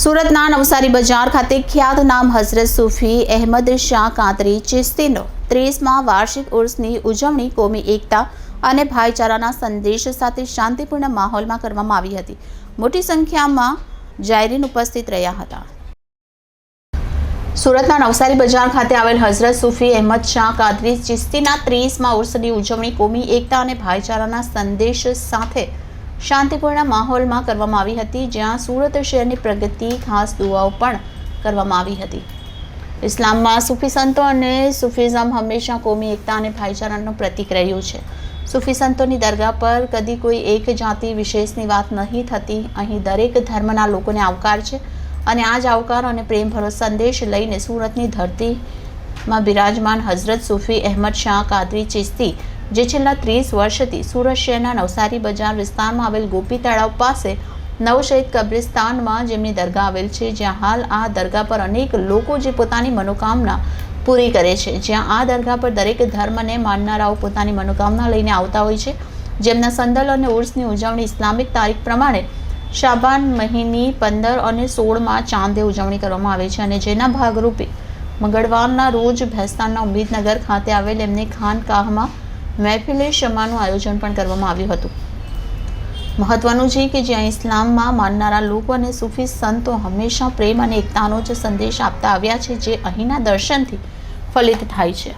સુરતના નવસારી બજાર ખાતે ખ્યાતનામ હઝરત સૂફી અહેમદ શાહ કાદરી ચિશ્તીનો 30મા વાર્ષિક ઉર્સની ઉજવણી કોમી એકતા અને ભાઈચારાના સંદેશ સાથે શાંતિપૂર્ણ માહોલમાં કરવામાં આવી હતી. મોટી સંખ્યામાં જાયરીન ઉપસ્થિત રહ્યા હતા. સુરતના નવસારી બજાર ખાતે આવેલ હઝરત સૂફી અહેમદ શાહ કાદરી ચિશ્તીના 30મા ઉર્સની ઉજવણી કોમી એકતા અને ભાઈચારાના સંદેશ સાથે શાંતિપૂર્ણ માહોલમાં કરવામાં આવી હતી, જ્યાં સુરત શહેરની પ્રગતિ ખાસ દુઆઓ પણ કરવામાં આવી હતી. ઇસ્લામમાં સૂફી સંતો અને સૂફિઝમ હંમેશા કોમી એકતા અને ભાઈચારાનું પ્રતીક રહ્યું છે. સૂફી સંતોની દરગાહ પર કદી કોઈ એક જાતિ વિશેષની વાત નહીં થતી. અહીં દરેક ધર્મના લોકોને આવકાર છે અને આ જ આવકાર અને પ્રેમભરો સંદેશ લઈને સુરતની ધરતીમાં બિરાજમાન હઝરત સૂફી અહેમદ શાહ કાદરી ચિશ્તી, જે છેલ્લા 30 વર્ષથી સુરત શહેરના નવસારી બજાર વિસ્તારમાં આવેલ ગોપી તળાવ પાસે નવશહીદ કબ્રિસ્તાનમાં જેમની દરગાહ આવેલ છે, જ્યાં હાલ આ દરગાહ પર અનેક લોકો જે પોતાની મનોકામના પૂરી કરે છે. જ્યાં આ દરગાહ પર દરેક ધર્મને માનનારાઓ પોતાની મનોકામના લઈને આવતા હોય છે, જેમના સંદલ અને ઉર્સની ઉજવણી ઇસ્લામિક તારીખ પ્રમાણે શાબાન મહિની 15 અને 16માં ચાંદે ઉજવણી કરવામાં આવે છે અને જેના ભાગરૂપે મંગળવારના રોજ ભેસ્તાનના ઉમ્મીદનગર ખાતે આવેલ એમની ખાનકાહમાં મહેફિલે શમાનું આયોજન પણ કરવામાં આવ્યું હતું. મહત્વનું છે કે જ્યાં ઇસ્લામમાં માનનારા લોકો અને સૂફી સંતો હંમેશા પ્રેમ અને એકતાનો જ સંદેશ આપતા આવ્યા છે, જે અહીંના દર્શનથી ફલિત થાય છે.